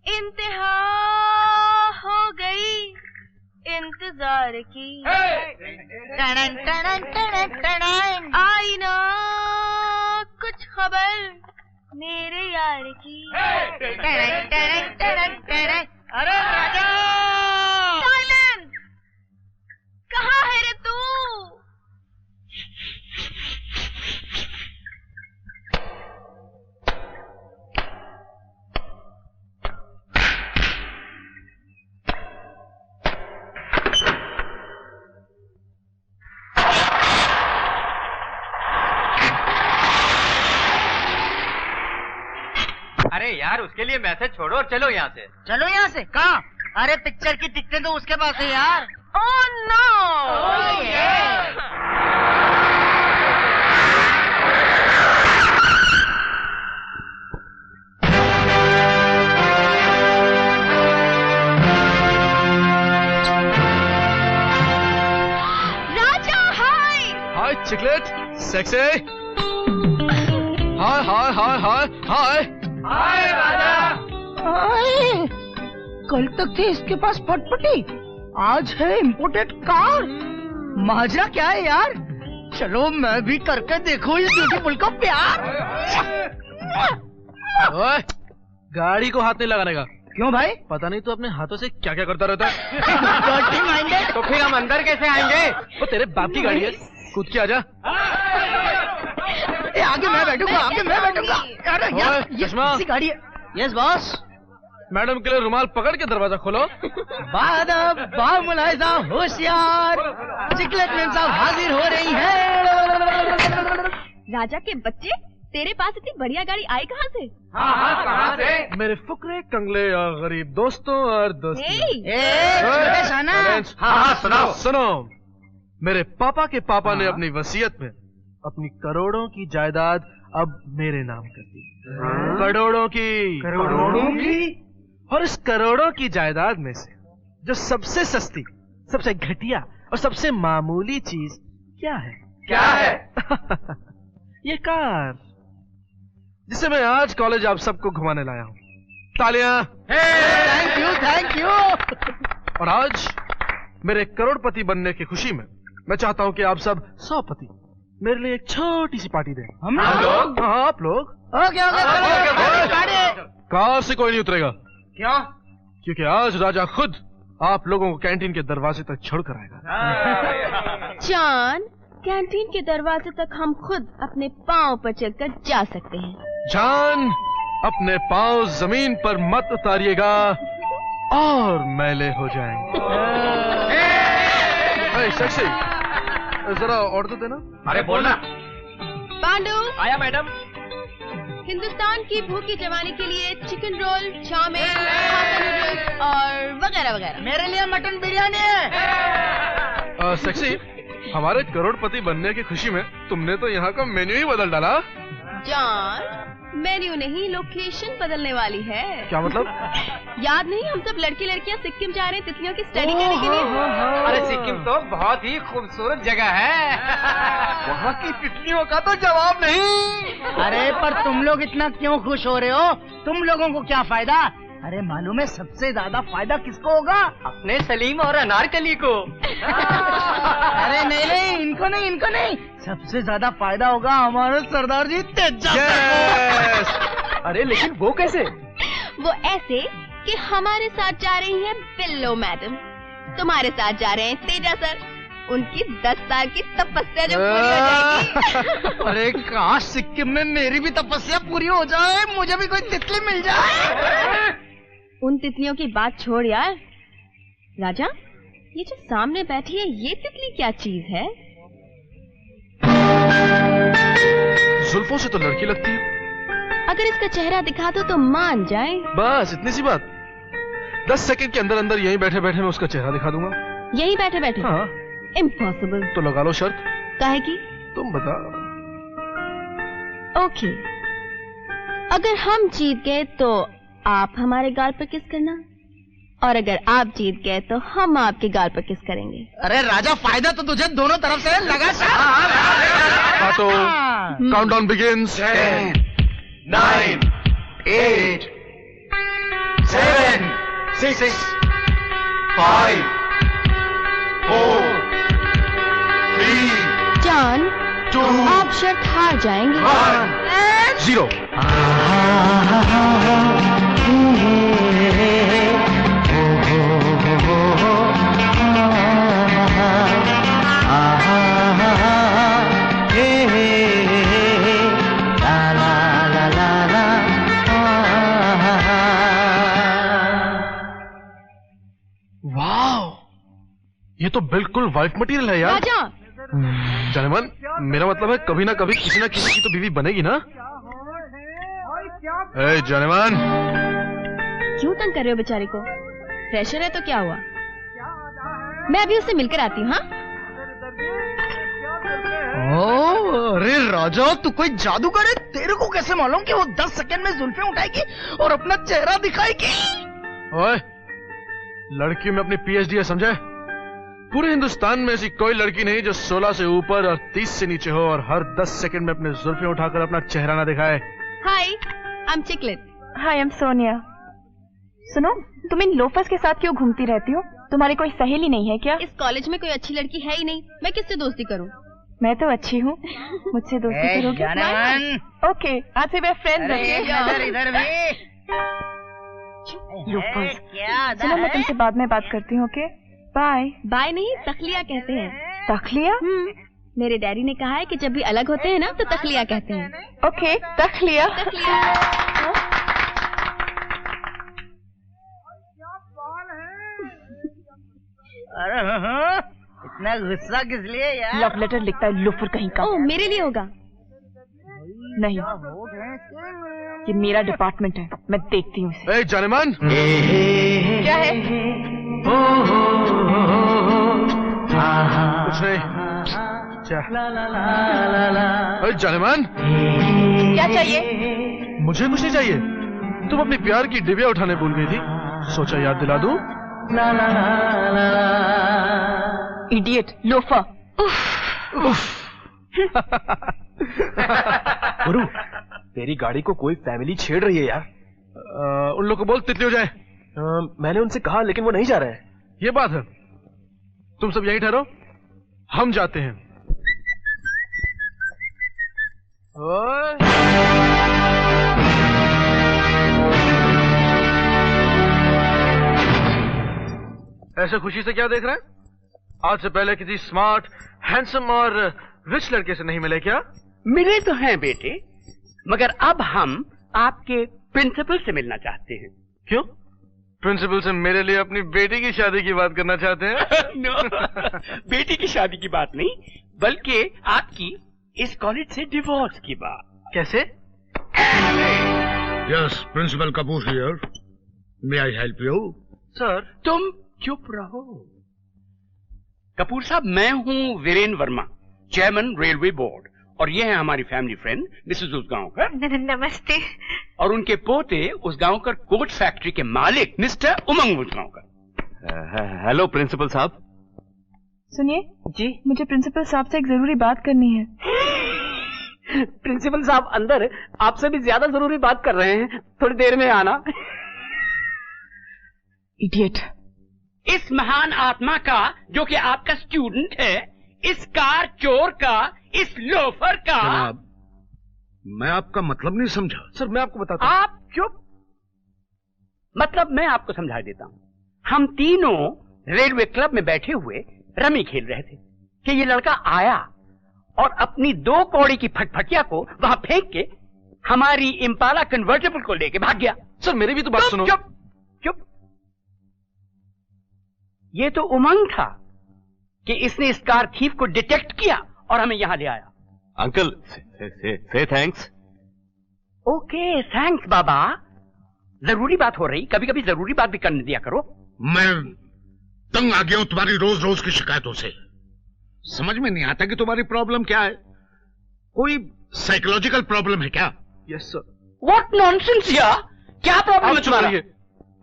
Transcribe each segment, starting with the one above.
इंतहा हो गई इंतजार की। टनन टनन टनन टनन आई ना कुछ खबर मेरे यार की। टनन टनन टनन टनन। अरे राजा! साइलेंस! कहाँ है रे तू? अरे यार उसके लिए मैसेज छोड़ो और चलो यहाँ से। चलो यहाँ से? कहाँ? अरे पिक्चर की टिकटें तो उसके पास है यार। Oh no! राजा हाय! Hi Chiklet, sexy. हाय हाय हाय हाय हाय हाय राजा। कल तक थे इसके पास फटफटी, आज है इम्पोर्टेड कार। माजरा क्या है यार? चलो मैं भी करके देखूं इस ब्यूटीफुल का प्यार। ओए, गाड़ी को हाथ नहीं लगाने का। क्यों भाई? पता नहीं तू अपने हाथों से क्या क्या करता रहता है। Dirty minded। तो फिर हम अंदर कैसे आएंगे? वो तेरे बाप की गाड़ी है, कूद के आजा। आगे मैं बैठूंगा, आगे मैं बैठूंगा। अरे यार, ये चश्मा। किसी गाड़ी है। Yes boss. मैडम के लिए रुमाल पकड़ के दरवाजा खोलो। मुलायजा होशियार, चिकलेट मैम साहब हाजिर हो रही हैं। राजा के बच्चे, तेरे पास इतनी बढ़िया गाड़ी आई कहाँ से? हाँ कहाँ से? मेरे फुकरे कंगले और गरीब दोस्तों और दोस्तियों। छोटे शाना। हाँ सुनाओ। सुनो, मेरे पापा के पापा ने अपनी वसीयत में अपनी करोड़ों की जायदाद अब मेरे नाम कर दी। करोड़ों की। और इस करोड़ों की जायदाद में से जो सबसे सस्ती, सबसे घटिया और सबसे मामूली चीज क्या है? क्या है? ये कार, जिसे मैं आज कॉलेज आप सबको घुमाने लाया हूँ। तालियां। Thank you. और आज मेरे करोड़पति बनने की खुशी में मैं चाहता हूँ कि आप सब 100 पति मेरे लिए एक छोटी सी पार्टी दें। हम लोग? हाँ आप लोग। ओके। कार से कोई नहीं उतरेगा। क्यों? क्योंकि आज राजा खुद आप लोगों को कैंटीन के दरवाजे तक छोड़कर आएगा। जान, कैंटीन के दरवाजे तक हम खुद अपने पाँव पर चलकर जा सकते हैं। जान, अपने पाँव जमीन पर मत उतारिएगा और मैले हो जाएंगे। सेक्सी, जरा ऑर्डर देना। अरे बोलना। पांडु, आया मैडम। हिंदुस्तान की भूखी जवानी के लिए चिकन रोल, चाउमीन, हाक्का नूडल्स और वगैरह वगैरह। मेरे लिए मटन बिरयानी है। सेक्सी, हमारे करोड़पति बनने की खुशी में तुमने तो यहाँ का मेन्यू ही बदल डाला। जान, मेन्यू नहीं, लोकेशन बदलने वाली है। क्या मतलब? याद नहीं, हम सब लड़के लड़कियाँ सिक्किम जा रहे हैं तितलियों की स्टडी करने के लिए। अरे सिक्किम तो बहुत ही खूबसूरत जगह है। वहाँ की तितलियों का तो जवाब नहीं। अरे पर तुम लोग इतना क्यों खुश हो रहे हो? तुम लोगों को क्या फायदा? अरे मालूम है सबसे ज्यादा फायदा किसको होगा? अपने सलीम और अनारकली को। अरे नहीं, इनको नहीं। सबसे ज्यादा फायदा होगा हमारे सरदार जी तेजा को। अरे लेकिन वो कैसे? वो ऐसे कि हमारे साथ जा रही है बिल्लो मैडम, तुम्हारे साथ जा रहे हैं तेजा सर। उनकी 10 साल की तपस्या जो पूरी हो जाएगी। अरे काश सिक्किम में मेरी भी तपस्या पूरी हो जाए, मुझे भी कोई तितली मिल जाए। उन तितलियों की बात छोड़ यार। राजा, ये जो सामने बैठी है ये तितली क्या चीज है? जुल्फों से तो लड़की लगती है। अगर इसका चेहरा दिखा दो तो मान जाए। बस इतनी सी बात। 10 सेकंड के अंदर अंदर यहीं बैठे बैठे मैं उसका चेहरा दिखा दूंगा। यही बैठे बैठे? हाँ। इम्पॉसिबल। तो लगा लो शर्त। काहे की? तुम बता। ओके, अगर हम जीत गए तो आप हमारे गाल पर किस करना, और अगर आप जीत गए तो हम आपके गाल पर किस करेंगे। अरे राजा, फायदा तो तुझे दोनों तरफ से लगा। तो काउंटडाउन बिगिंस। 10, 9, 8, 7 6 5 4 3 जान 2 आप शर्त हार जाएंगे। 1 0। ये तो बिल्कुल वाइफ मटेरियल है यार। राजा जानेमन, मेरा मतलब है कभी ना कभी किसी ना किसी की तो बीवी बनेगी ना। ए जानेमन, क्यों तंग कर रहे हो बेचारे को? फ्रेशर है तो क्या हुआ? मैं अभी उससे मिलकर आती हूँ। हाँ अरे राजा, तू कोई जादूगर है? तेरे को कैसे मालूम कि वो 10 सेकंड में जुल्फें उठाएगी और अपना चेहरा दिखाएगी? ओए, लड़की में अपनी पीएचडी है समझे? पूरे हिंदुस्तान में ऐसी कोई लड़की नहीं जो 16 से ऊपर और 30 से नीचे हो और हर 10 सेकंड में अपने जुल्फें उठाकर अपना चेहरा ना दिखाए। Hi, I am Chiklet. Hi, I am Sonia. सुनो, तुम इन लोफर्स के साथ क्यों घूमती रहती हो? तुम्हारी कोई सहेली नहीं है क्या? इस कॉलेज में कोई अच्छी लड़की है ही नहीं, मैं किससे दोस्ती करूं? मैं तो अच्छी हूँ, मुझसे दोस्ती करोगे? ओके, आज से मैं फ्रेंड इधर भी। लोफर्स। सुनो, मैं तुमसे बाद में बात करती हूँ। Okay bye. बाय नहीं, तखलिया कहते हैं। तखलिया? मेरे डैडी ने कहा है कि जब भी अलग होते हैं ना तो तखलिया कहते हैं। ओके, तखलिया। अरे इतना गुस्सा किस लिए यार? लव लेटर लिखता है लोफर कहीं का। ओह, मेरे लिए होगा? नहीं, ये मेरा डिपार्टमेंट है, मैं देखती हूँ इसे। ए जानेमन, क्या है? कुछ नहीं। अरे जानेमन, क्या चाहिए? मुझे कुछ नहीं चाहिए। तुम अपनी प्यार की डिबिया उठाने भूल गई थी, सोचा याद दिला दूं। Idiot, loafer. गुरु, तेरी गाड़ी को कोई फैमिली छेड़ रही है यार। उन लोग को बोल तितली हो जाए। मैंने उनसे कहा लेकिन वो नहीं जा रहे हैं। ये बात है, तुम सब यहीं ठहरो, हम जाते हैं। ऐसे खुशी से क्या देख रहे हैं? आज से पहले किसी स्मार्ट, हैंडसम और रिच लड़के से नहीं मिले क्या? मिले तो हैं बेटे, मगर अब हम आपके प्रिंसिपल से मिलना चाहते हैं। क्यों? प्रिंसिपल से मेरे लिए अपनी बेटी की शादी की बात करना चाहते हैं? नो, बेटी की शादी की बात नहीं, बल्कि आपकी इस कॉलेज से डिवोर्स की बात। कैसे? Yes, principal Kapoor here. May I help you? Sir, तुम चुप रहो। कपूर साहब, मैं हूँ Viren Verma, chairman railway board, और ये है हमारी फैमिली फ्रेंड मिसेस उसगांवकर। नमस्ते। और उनके पोते उसगांवकर कोच फैक्ट्री के मालिक मिस्टर उमंग उसगांवकर। हेलो प्रिंसिपल साहब। सुनिए जी, मुझे प्रिंसिपल साहब से एक जरूरी बात करनी है। प्रिंसिपल साहब अंदर आपसे भी ज्यादा जरूरी बात कर रहे हैं, थोड़ी देर में आना। इडियट। इस महान आत्मा का जो कि आपका स्टूडेंट है, इस कार चोर का, इस लोफर का। जनाब, मैं आपका मतलब नहीं समझा। सर मैं आपको बताता हूँ। आप चुप। मतलब मैं आपको समझा देता हूँ। हम तीनों रेलवे क्लब में बैठे हुए रमी खेल रहे थे कि ये लड़का आया और अपनी 2 कौड़ी की फटफटिया को वहां फेंक के हमारी इम्पाला कन्वर्टेबल को लेके भाग गया। सर मेरी भी तो बात सुनो। चुप चुप। ये तो उमंग था कि इसने इस कार थीफ को डिटेक्ट किया और हमें यहां ले आया। अंकल, से थैंक्स। ओके, थैंक्स बाबा। जरूरी बात हो रही, कभी कभी जरूरी बात भी करने दिया करो। मैं तंग आ गया हूं तुम्हारी रोज रोज की शिकायतों से। समझ में नहीं आता कि तुम्हारी प्रॉब्लम क्या है। कोई साइकोलॉजिकल प्रॉब्लम है क्या? Yes sir. व्हाट नॉनसेंस यार, क्या प्रॉब्लम है तुम्हारा?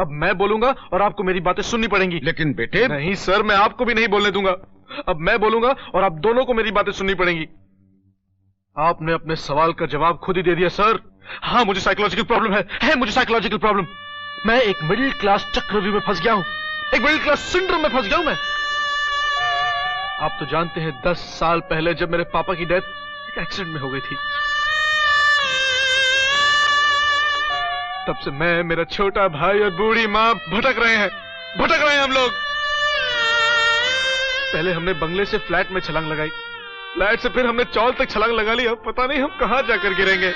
अब मैं बोलूंगा और आपको मेरी बातें सुननी पड़ेंगी। लेकिन बेटे। नहीं सर, मैं आपको भी नहीं बोलने दूंगा। अब मैं बोलूंगा और आप दोनों को मेरी बातें सुननी पड़ेंगी। आपने अपने सवाल का जवाब खुद ही दे दिया सर। हाँ, मुझे साइकोलॉजिकल प्रॉब्लम है मुझे साइकोलॉजिकल प्रॉब्लम। मैं एक मिडिल क्लास चक्रव्यूह में फंस गया हूं, एक मिडिल क्लास सिंड्रोम में फंस गया हूं मैं। आप तो जानते हैं 10 साल पहले जब मेरे पापा की डेथ एक एक्सीडेंट में हो गई थी, तब से मैं, मेरा छोटा भाई और बूढ़ी माँ भटक रहे हैं हम लोग। पहले हमने बंगले से फ्लैट में छलांग लगाई, फ्लैट से फिर हमने चौल तक छलांग लगा ली। अब पता नहीं हम कहां जाकर गिरेंगे।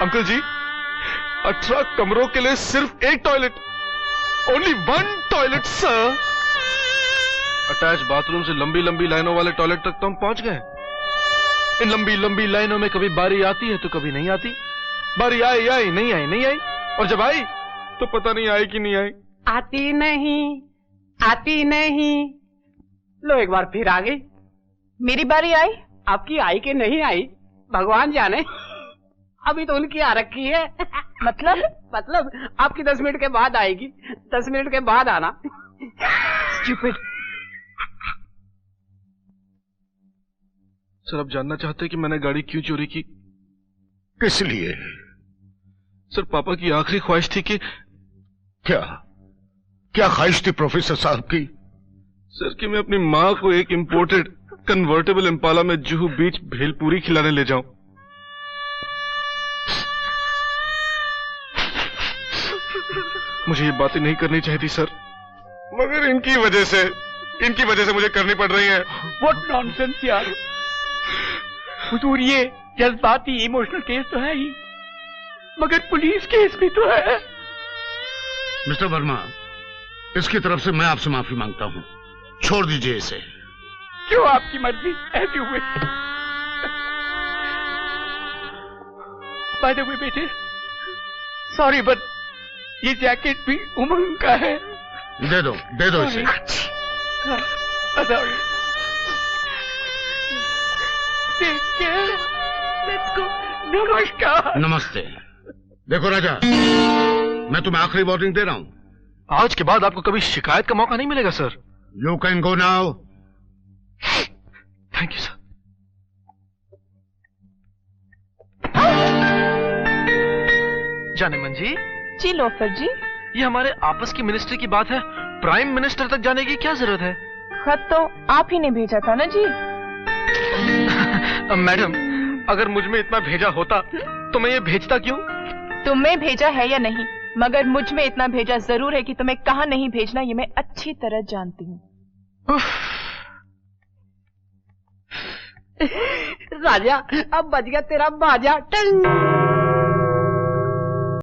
अंकल जी, 18 कमरों के लिए सिर्फ एक toilet, only 1 toilet sir. Attach bathroom से लंबी लंबी लाइनों वाले टॉयलेट तक तो हम पहुंच गए। इन लंबी लंबी लाइनों में कभी बारी आती है तो कभी नहीं आती, बारी आई नहीं आई, और जब आई तो पता नहीं आई कि नहीं आई। आती नहीं। लो एक बार फिर आ गई। मेरी बारी आई? आपकी आई कि नहीं आई भगवान जाने, अभी तो उनकी आ रखी है। मतलब आपकी 10 मिनट के बाद आएगी, 10 मिनट के बाद आना। Stupid. सर, आप जानना चाहते हैं कि मैंने गाड़ी क्यों चोरी की? किस लिए? सर, पापा की आखिरी ख्वाहिश थी कि क्या ख्वाहिश थी प्रोफेसर साहब की? सर, कि मैं अपनी माँ को एक इंपोर्टेड कन्वर्टेबल इम्पाला में जुहू बीच भेलपूरी खिलाने ले जाऊं। मुझे ये बातें नहीं करनी चाहिए थी सर, मगर इनकी वजह से मुझे करनी पड़ रही है। व्हाट नॉनसेंस यार। हुजूर, ये जज्बाती इमोशनल केस तो है ही, मगर पुलिस केस भी तो है। मिस्टर वर्मा, इसकी तरफ से मैं आपसे माफी मांगता हूं, छोड़ दीजिए इसे। जो आपकी मर्जी, ऐसी हुए। बाय द वे बेटे, सॉरी बट ये जैकेट भी उमंग का है। दे दो इसे। Sorry. Take care, let's go. नमस्कार। नमस्ते। देखो राजा, मैं तुम्हें आखिरी वार्निंग दे रहा हूं, आज के बाद आपको कभी शिकायत का मौका नहीं मिलेगा sir. You can go now. Thank you sir. जानेमन जी लोफर जी, ये हमारे आपस की मिनिस्ट्री की बात है, प्राइम मिनिस्टर तक जाने की क्या जरूरत है? खत तो आप ही ने भेजा था ना जी। मैडम, अगर मुझ में इतना भेजा होता तो मैं ये भेजता क्यों? तुम्हें भेजा है या नहीं, मगर मुझ में इतना भेजा जरूर है कि तुम्हें कहाँ नहीं भेजना ये मैं अच्छी तरह जानती हूँ। राजा, अब बज गया तेरा बाजा। टंग।